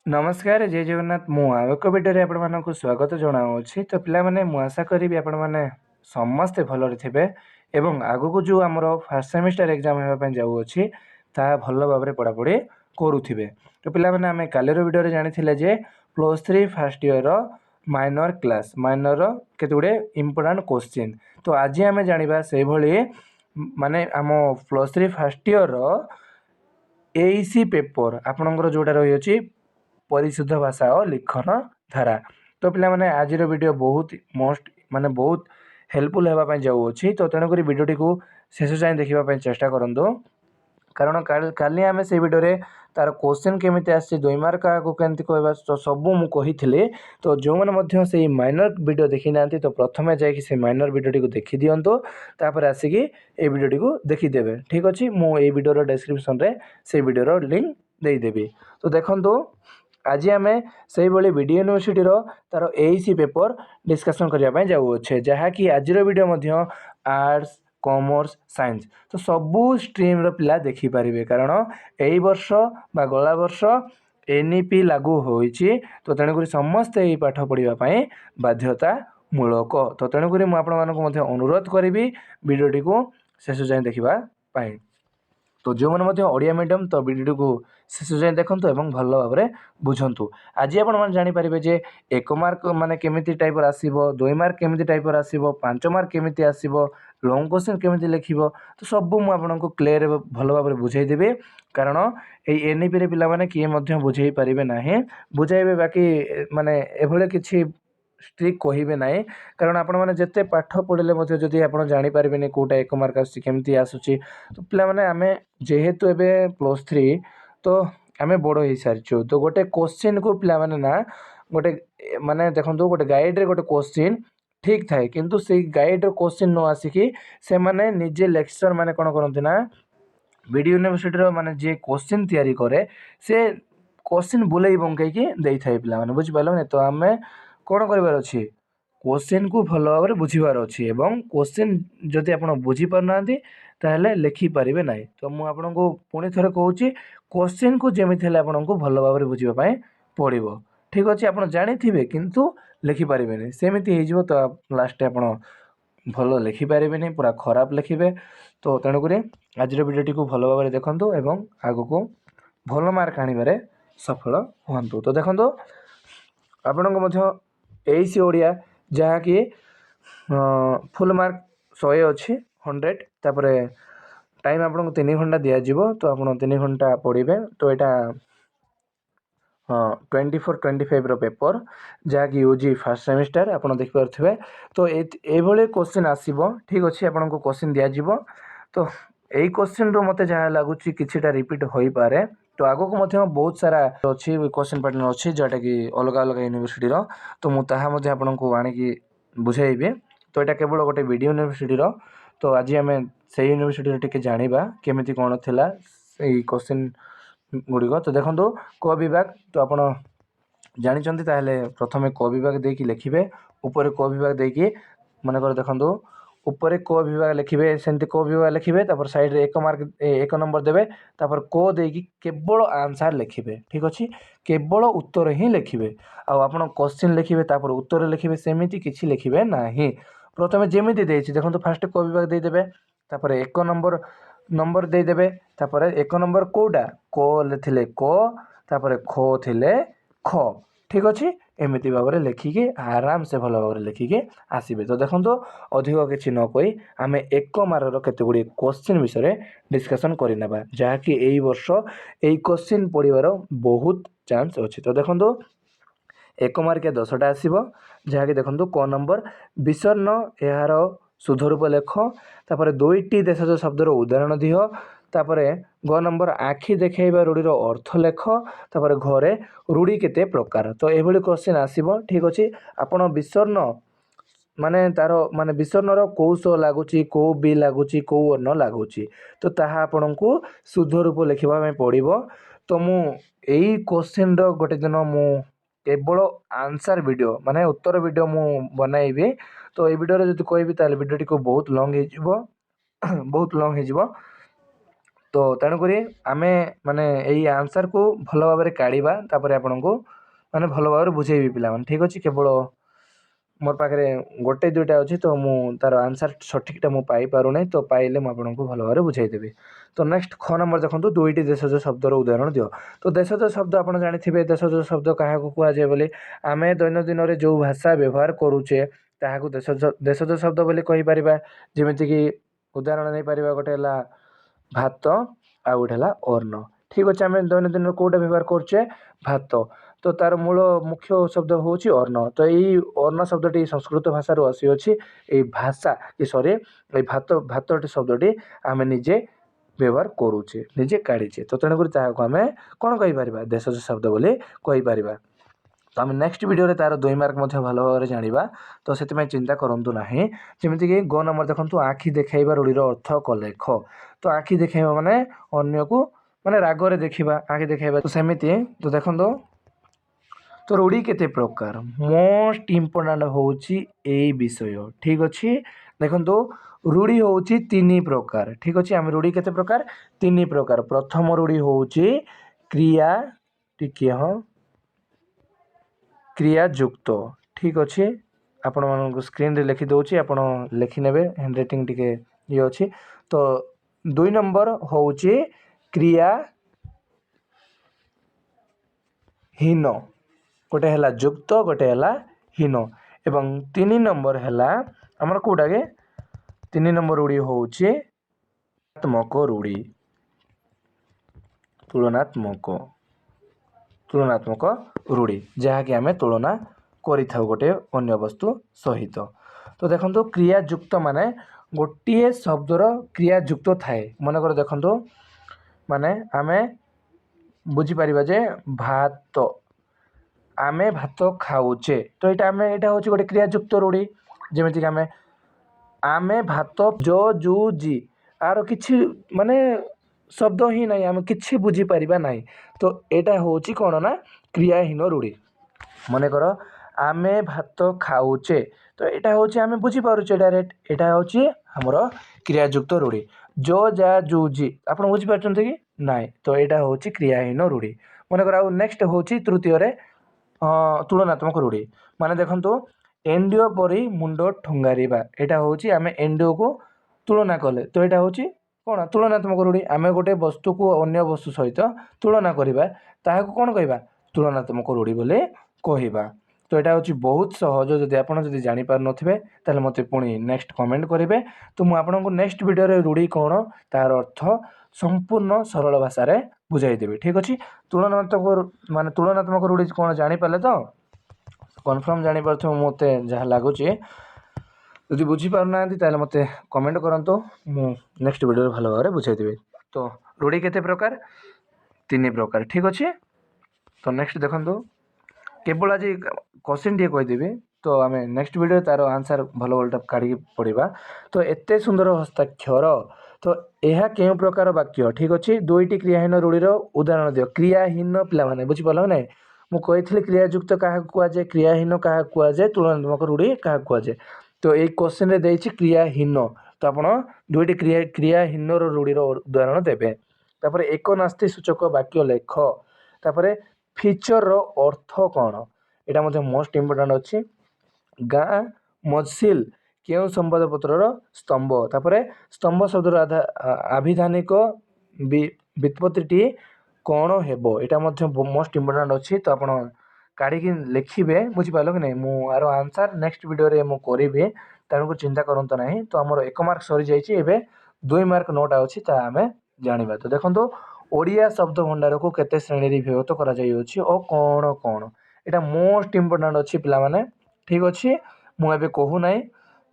नमस्कार जय जगन्नाथ मु आउ एक भिडियो आपको स्वागत जनाऊँगी। तो पिलामाने मु आशा करी आपण मैंने समस्ते भलरे थे एवं आगक जो आमर फास्ट सेमिस्टर एग्जाम होगापी जाऊँगी ता भल भाव पढ़ापढ़ी करुवे। तो पिलामाने आम कालीर भिडियो जानी जे +3 fast year minor class minor केते गुडे इंपोर्टेंट क्वेश्चन। तो आज आम जाना से भली माने आम +3 फास्ट इयर एईसी पेपर आपणकर जोटा रही परिशुद्ध भाषा और लिखन धारा। तो पिला माने आज वीडियो बहुत मोस्ट माने बहुत हेल्पफुल होगापी जाऊँगी। तो तेणुक वीडियो को शेष जाए देखा चेष्टा करूँ कारण काली आम से वीडियो तार क्वेश्चन केमी आसी 2 मार्क को केमती कहवा तो सबू मुझे। तो जो मैंने से माइनर वीडियो देखी ना तो प्रथम जाकि माइनर वीडियो को देखी दिंतु तापर आसिकी ये वीडियो को देखीदे। ठीक अच्छे मुझे वीडियो डिस्क्रिप्शन में से वीडियो लिंक देदेवी। तो देखो आज आम से वीडियो यूनिवर्सिटी तार एईसी पेपर डिस्कसन करने जाऊँचे जहाँकि आज वीडियो आर्ट्स कॉमर्स साइंस तो सबू स्ट्रीम रो पिला देखिपारे कारण यही वर्ष बा गला वर्ष एनईपी लागू होइछि। तो तेणुक समस्ते यही पाठ पढ़ाई बाध्यतामूलक। तो तेणुक मुझे अनुरोध करी वीडियो को शेष जाए देखा। तो जो मैंने ओडिया मीडियम तो वीडियो को शेष जाए देखूँ और भल भाव में बुझंतु। आज आप जानीपारे जे 1 मार्क माने केमिति टाइप आसीबो 2 मार्क केमिति टाइप आसीबो 5 मार्क केमिति आसीबो लॉन्ग क्वेश्चन केमिति लिखिबो। तो सब मु आपनको क्लियर भल भाव में बुझाईदेवी कारण ये एनईपी रे पिला माने किए मध्य बुझाई पारिबे नाही बुझाइबे बाकी माने एभले किछि स्ट्रिक कहिबे नाही कारण आपण माने जत्ते पाठ पढ़ले मध्य जदि आपण जानि पारिबेनी कोटा 1 मार्क आसी केमिति आसुची। तो पिला माने आमे जेहेतु एबे +3 तो आमे बड़ हो सारिछु तो गोटे क्वेश्चन को पिला माने ना गोटे माने देखंतु गोटे गाइड रे गोटे क्वेश्चन ठीक थाए किंतु से गाइड रो क्वेश्चन न आसिकी से माने निजे लेक्चर माने कोन करंती ना वीडियो यूनिवर्सिटी रो माने जे क्वेश्चन तैयारी करे से क्वेश्चन बुलाई बंकई की देई थाए पिला माने बुझि पालो ने। तो आमे कोन करबार अछि क्वेश्चन को भल भाव में बुझीबार अछि एवं क्वेश्चन जदि आपण बुझी पारनांती ताहले लिखि पारिबे नाही। तो मु आपनको पुणी थरे कहूची क्वेश्चन को जेमिति हेले आपनको भल भाव में बुझिबा पई पड़िबो। ठीक अछि आपण जानिथिबे किंतु लिखि पारिबे नाही सेमिति हे जिवो तो लास्ट आपण भल लिखि पारिबे नाही पूरा खराब लिखिबे। तो तेणुक आज वीडियो को भल भाव में देखंतु एवं आगो को भल मार्क आनिबारे सफल हुंतु। तो देखंतु आपनको मध्य एईसी ओडिया जहाँकि फुल मार्क 100 अच्छी 100 तापर टाइम आपको 3 घंटा दिज्व तो आप 3 घंटा पढ़े। तो यहाँ 24-25 रो पेपर जहाँकि यूजी फास्ट सेमिस्टर आप देखिपे। तो ये क्वेश्चन आसो ठीक अच्छे आपको क्वेश्चन दिज्व तो यही क्वेश्चन रो मते जहाँ लगुच किछिटा रिपीट हो पारे। तो आगो को बहुत सारा अच्छी क्वेश्चन पैटर्न अच्छी जोटा कि अलग अलग यूनिवर्सिटी तो मुझे आपको आणिकी बुझेबी। तो यहाँ केवल गोटे वीडियो यूनिवर्सिटी तो आज आम से यूनिवर्सिटी टी जाना केमी कौन थी क्वेश्चन गुड़िक। तो देखो क विभाग तो आप जानते प्रथम क विभाग देकी लिखिबे ऊपर क विभाग देकी मनकर देखो ऊपर क विभाग लिखिबे सेमती क विभाग लिखिबे तापर साइड रे 1 मार्क 1 नंबर देबे तापर क देकी केवल आंसर लिखिबे। ठीक अच्छे केवल उत्तर ही लिखिबे आपण क्वेश्चन लिखिबे तापर उत्तर लिखिबे सेमिति किछि लिखिबे नाही। प्रथमे जेमिति देछि देखंतु फास्ट क विभाग दे देबे तापर 1 नंबर दे देबे तापर 1 नंबर कोडा क थिले क तापर ख थिले ख। ठीक अच्छे एमती भाव में लिखिकी आराम से भल भाव में लिखिकी आसबे। तो देखो अधिक किसी न कही आम 1 मार्क केते गुडी क्वेश्चन विषय डिस्कसन करना जहाँकि यही वर्ष यही क्वेश्चन पढ़ार बहुत चांस अच्छी। तो देखो 1 मार्किया 10टा आसो जहाँकि देखो क नंबर विसर्ण यार शुद्ध रूप लेख तापर 2टी देशज शब्दर उदाहरण दिह तापर ग नंबर आखि देखेबा रूढ़ीर अर्थ लेख तापर घरे रूढ़ी केते प्रकार। तो ये क्वेश्चन आसो ठीक अच्छे आपण विसर्ण माने तार माने विसर्णर कौ स लगुच कौ बी लगुच कौ अन्न लगुच तो ताहा आपण को शुद्ध रूप लिखा पड़ो। तो मु यही क्वेश्चन गोटे दिन मु केवल आंसर वीडियो माने उत्तर वीडियो मु बनाइबी। तो ये वीडियो जो कहबी ताले वीडियो को बहुत लॉन्ग हो बहुत लॉन्ग हो। तो तेणुक आम माने यही आंसर को भल भाव काढ़ा तापर आपण को माने भल भाव बुझेबी पिला ठीक अच्छे केवल मोर पाखे गोटे दुईटा अच्छी तो मु तार आंसर सठिकटा मुझे पाइना तो पाइले मुझे भल भाव बुझेदेवी। तो नेक्स्ट ख नंबर देखो दुईटी देशज शब्दर उदाहरण दियो। तो देशज शब्द आप जानी देशज शब्द क्या कहुए बोले आम दैनंदिन जो भाषा व्यवहार करुचे ताकू देशज शब्द बोली कहीपर जमीक उदाहरण नहीं पार गोटे भात आ गोटे अन्न ठीक अच्छे आम दैनंदिन कौटा व्यवहार करुचे भात तो तार मूल मुख्य शब्द हूँ अर्ण। तो यही अर्ण शब्दटी संस्कृत भाषा आसी भाषा कि सॉरी भात भात शब्दटी आम निजे व्यवहार करुचे निजे काढ़ीचे तो तेणुक आम कौन कहीपर देशज शब्द बोली कहीपर। तो आम नेक्स्ट वीडियो तार 2 मार्क भल भाव जाना तो से चिंता करूँ ना जमीक ग नंबर देखो आखि देखा रूढ़ीर अर्थ कलेख। तो आखि देखा माने अन्य को माने रागरे देखा आखि देखा तो सेमती तो देखो तो रूढ़ी केते प्रकार मोस्ट इम्पोर्टाट होची ए विषय ठीक अच्छे देखो रूढ़ी होची 3 प्रकार ठीक अच्छे आम रूढ़ी केते प्रकार 3 प्रकार। प्रथम रूढ़ी होची क्रिया टिके हाँ क्रिया युक्त ठीक अच्छे आपण मान स्क्रीन रे लिखि दउची आपण लिखि नेबे हैंड राइटिंग टिके ये अच्छी। तो 2 नंबर होची क्रिया हीन गोटे है युक्त गोटे है हीन एवं 3 नंबर है आमर कौटा के 3 नंबर रूढ़ी हूँ तुलनात्मक रूढ़ी तुलनात्मक तुलनात्मक रूढ़ी जहाँकि आम तुलना करि गोटे अन्य वस्तु सहित। तो देखो क्रिया युक्त माने गोटे शब्दर क्रिया युक्त थाए मनकर देखो माने आम बुझीपर जे भात आमे भात खाऊचे तो यहाँ आम यहाँ हूँ गोटे क्रिया युक्त रूढ़ी जमीक आमे भात जो जू जी आर किसी माने शब्द ही ना आम कि बुझीपर ना तो यहाँ हूँ कौन ना क्रियाहीन रूढ़ी। मनकर आमे भात खाऊचे तो यहाँ हूँ आम बुझीपारे डायरेक्ट यहाँ हूँ आमर क्रियायुक्त रूढ़ी जो जा जू जी आप बुझीपार कि ना तो यहाँ हूँ क्रियाहीन रूढ़ी। मनकर आउ नेक्स्ट हूँ तृतीय तुलनात्मक रूढ़ी माने देखो एंडियो परी मुंड ठुंगारिबा यहाँ हूँ आम एंडियो को तुलना कले तो यहाँ हूँ कौन तुलनात्मक रूढ़ी आम गोटे वस्तु को अन्य वस्तु सहित तुलना करवा ताहाको कौन कहवा तुलनात्मक रूढ़ी बोले कहवा। तो यहाँ हूँ बहुत सहज जदि आपड़ जब जापार ना मत पुणी नेक्स्ट कमेंट करेंगे तो मुझे नेक्स्ट वीडियो रूढ़ी कौन तार अर्थ संपूर्ण सरल भाषा रे बुझाईदेवी ठीक अच्छे। तुलनात्मक माने तुलनात्मक रूढ़ी कौन जापारे तो कन्फर्म जापार मत जहाँ लगुच जदि बुझीपारना मत कमेंट करंतु मु नेक्स्ट वीडियो भल भाव बुझाईदेवी। तो रूढ़ी केते प्रकार 3 प्रकार ठीक अच्छे। तो नेक्स्ट देखो केवल आज क्वेश्चन टे कहीदेवी तो आम नेक्स्ट वीडियो तार आंसर भल भलटा काढ़ी पढ़ा। तो एत सुंदर हस्ताक्षर तो यह क्यों प्रकार वाक्य ठीक अच्छे। 2टी क्रियाहीन रूढ़ीर उदाहरण दियो क्रियाहीन पिला बुझीपार ना मुझे क्रियायुक्त क्या कहुए क्रियाहीन क्या कहुए तुलनात्मक रूढ़ी क्या कहुए तो ये क्वेश्चन रे देछि क्रियाहीन तो आप 2टी क्रियाहीन रूढ़ीर उदाहरण देवे। तापर एक नास्ति सूचक वाक्य लेख तापर फीचर रो अर्थ कौन यहाँ मोस्ट इम्पोर्टाट अच्छी गाँ मजसिल क्यों संवादपत्र स्तंभ तापर स्तंभ शब्द आभिधानिक व्युत्पत्ति कौन हेबो यहाँ मोस्ट इम्पोर्टाट अच्छी। तो आप काढ़ी लिखिए बुझीपार कि नहीं मुझार आंसर नेक्स्ट वीडियो रे मु करी तेणुक चिंता करंत नहीं। तो आमर 1 मार्क सरी जाइए 2 मार्क 9टा अच्छी आम जाना। तो देखो ओडिया शब्द भंडार को केते श्रेणी विभक्त कर और कौन कौन यहाँ मोस्ट इम्पोर्टाट अच्छी पिला माने ठीक अच्छे मुझे कहूना।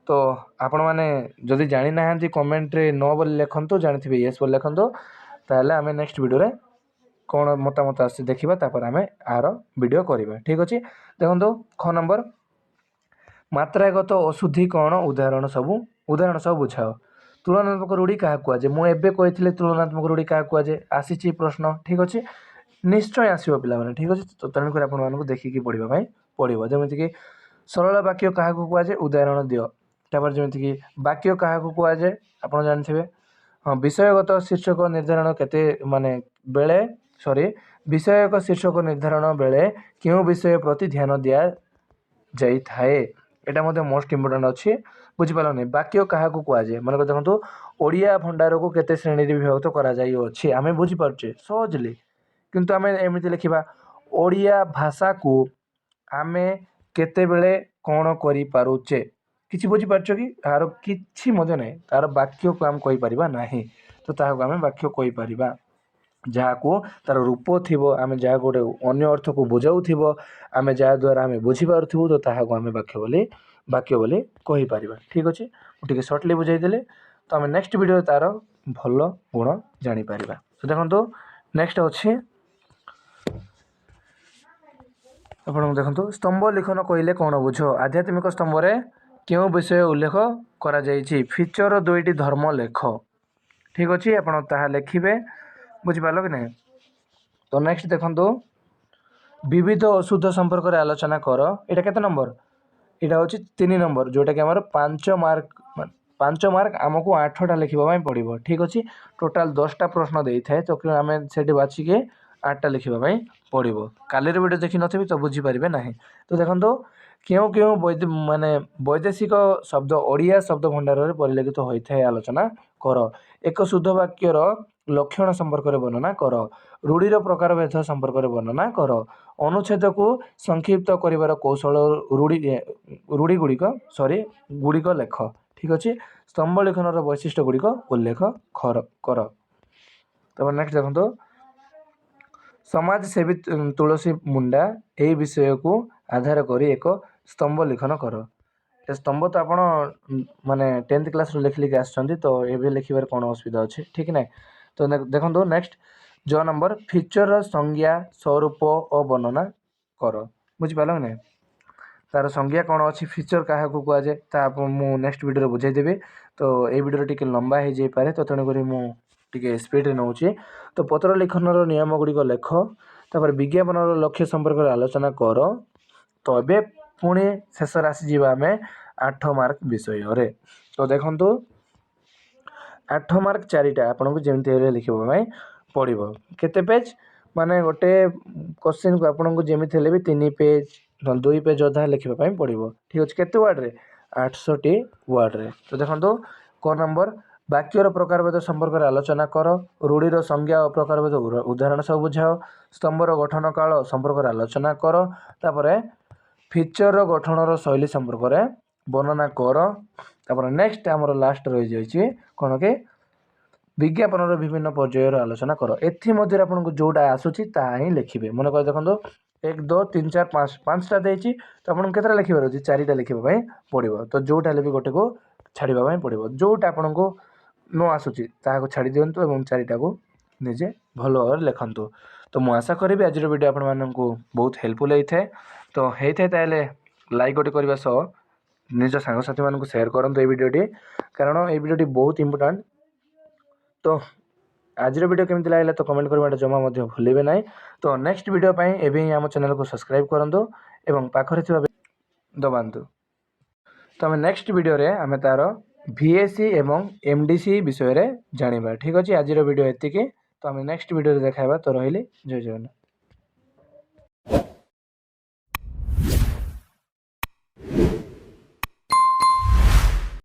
तो आपण मैंने जदि जानी ना कमेंट रे नो बोली लिखंतु जानी येस बोली लिखंतु ताहले आम नेक्स्ट वीडियो रे कौन मतामत आस देखा तापर आम आर वीडियो करवा ठीक अच्छे। देखो ख नंबर मात्रागत अशुद्धि कौन उदाहरण सब बुझाओ तुलनात्मक रूढ़ी क्या कहुए मुझे कही तुलनात्मक रूढ़ी क्या कहुए आसी प्रश्न ठीक अच्छे निश्चय आसो पे ठीक अच्छे। तो तेणुक आपको देखिकी पढ़ाई पड़ो जमीक सरल वाक्य क्या कहुए उदाहरण दियो तापर जमीक वाक्य क्या कहुए आप जानते हाँ विषयगत शीर्षक निर्धारण केते माने बेले सॉरी विषयक शीर्षक निर्धारण बेले क्यों विषय प्रति ध्यान दिया जाई थाए एटा मते मोस्ट इंपोर्टेंट अछि बुझि पालो नै वाक्य काहा को कुआ जे मन देखंतु ओडिया भंडार को केते श्रेणी रे विभक्त करा जाई अछि आमे बुझि पारछे सहजली किंतु आमे एमिति लिखिबा ओडिया भाषा को आमे केते बेले कोन करि पारुचे किछि बुझि पारछो कि तार किछि मजे नै तार वाक्य को हम कहि परिबा नाही तो ताहा को आमे वाक्य कहि परिबा जहाँ को तार रूप थिबो आमे जहाँ गोटे अन्य अर्थ को बुझाउ थिबो आमे जहाँ द्वारा आमे बुझी पारुथिबो तो ताहा को आमे वाक्य बोली कहि परिबा ठीक अछि ठीक शॉर्टली बुझाई देले तो आमे नेक्स्ट वीडियो तार भलो गुण जानि परिबा तो देखंतु नेक्स्ट अछि आपण देखंतु स्तंभ लिखन कहले कोन बुझो आध्यात्मिक स्तंभ रे क्यों विषय उल्लेख करा जायछि फीचर दुईटी धर्म लेख ठीक अछि आपण ताहा लिखिबे बुझि पालो कि नहीं तो नेक्स्ट देखंतु विविध अशुद्ध संपर्क रे आलोचना कर एटा केते नंबर एटा होछि 3 नंबर जोटा कि हमर 5 मार्क हमको 8टा लिखिबा पई पड़िबो ठीक अछि टोटल 10टा प्रश्न देई थाए तो आमे सेठी बाछि के 8टा लिखिबा पई पड़िबो काली रे वीडियो देखि नथिबी तो बुझि परिबे नाही तो देखंतु क्यों क्यों माने वैदेशिक शब्द ओडिया शब्द भंडार रे परिलक्षित होई थाए आलोचना कर एक शुद्ध वाक्यर लक्षण संपर्क रे वर्णना कर रूढ़ीर प्रकार भेद संपर्क रे वर्णना कर अनुच्छेद को संक्षिप्त करिवार कौशल रूढ़ी गुड़िक लेख ठीक अछि स्तंभ लेखन वैशिष्ट्य गुड़िक उल्लेख कर तब नेक्स्ट देखो समाज सेवी तुलसी मुंडा यही विषय को आधार करी एक स्तंभ लिखन कर स्तंभ तो आपण माने 10th क्लास रो लिख लिख आछंती तो एबे लिखिबार कोन असुविधा अछि ठीक नै तो देखंतु नेक्स्ट जो नंबर फीचर संज्ञा स्वरूप और वर्णना कर बुझि पालो नै तार संज्ञा कोन अछि फीचर काहा को कुआ जे ता मु नेक्स्ट वीडियो रे बुझाई देबे तो ए वीडियो टिके लंबा हे जे पारे तो तने करी मु टिके स्पीड रे नउची तो पत्र लिखन रो नियम गुडी को लेख तापर विज्ञापन रो लक्ष्य संपर्क रे आलोचना कर तो एबे पुणी शेष राशि जीवा हमें 8 मार्क विषय रे तो देखंतु 8 मार्क 4टा आपन को जेमति हेले लिखिबो भाई पड़िबो केते पेज माने गोटे क्वेश्चन को आपन को जेमति हेले भी 3 पेज 2 पेज अधा लिखिबा पई पड़िबो ठीक अछि केते वर्ड रे 800 टी वर्ड रे तो देखंतु को नंबर वाक्यर प्रकार भेद संपर्क रे आलोचना कर रूढ़ीर संज्ञा और प्रकार भेद उदाहरण सब बुझाओ स्तंभर गठन काल संपर्क रे आलोचना कर तापरे फीचर गठन रो शैली संपर्क रे वर्णना कर तापर नेक्स्ट हमर लास्ट रहि जाय छी कोन के विज्ञापन रो विभिन्न पर्याय रो आलोचना कर एथि मध्ये आपन को जोडा आसुची ता ही लिखिबे मन कर देखंतो 1 2 3 4 5 5टा देछि तो आपन केतरा लिखिबार अछि 4टा लिखिबा पई पड़िबो तो जोटा ले भी गोटे को छाड़ीबा पई पड़िबो जोटा आपन को नो आसुची ता को छाड़ी दियंतु एवं 4टा को निजे भलो और लिखंतु तो मु आशा करिबे आज रो वीडियो आपन मानन को बहुत हेल्पफुल हेइथे तो हेइथे ताले लाइक गोटे करबा सो निज संग साथी मान को शेयर करंतु ए वीडियोटी कारण ए वीडियोटी बहुत इंपोर्टेंट तो आज वीडियो केमती लागला तो कमेंट करबा जमा मध्ये भूलिबे नाही तो नेक्स्ट वीडियो पई एबे ही हम चैनल को सब्सक्राइब करंतु एवं पाखरे थिबा दबांतु तो हम नेक्स्ट वीडियो रे हमें तार VAC एवं MDC विषय रे जानिबा ठीक अछि आज वीडियो एतिके तो हम नेक्स्ट वीडियो रे देखाबा तो रहिली जय जगन्नाथ।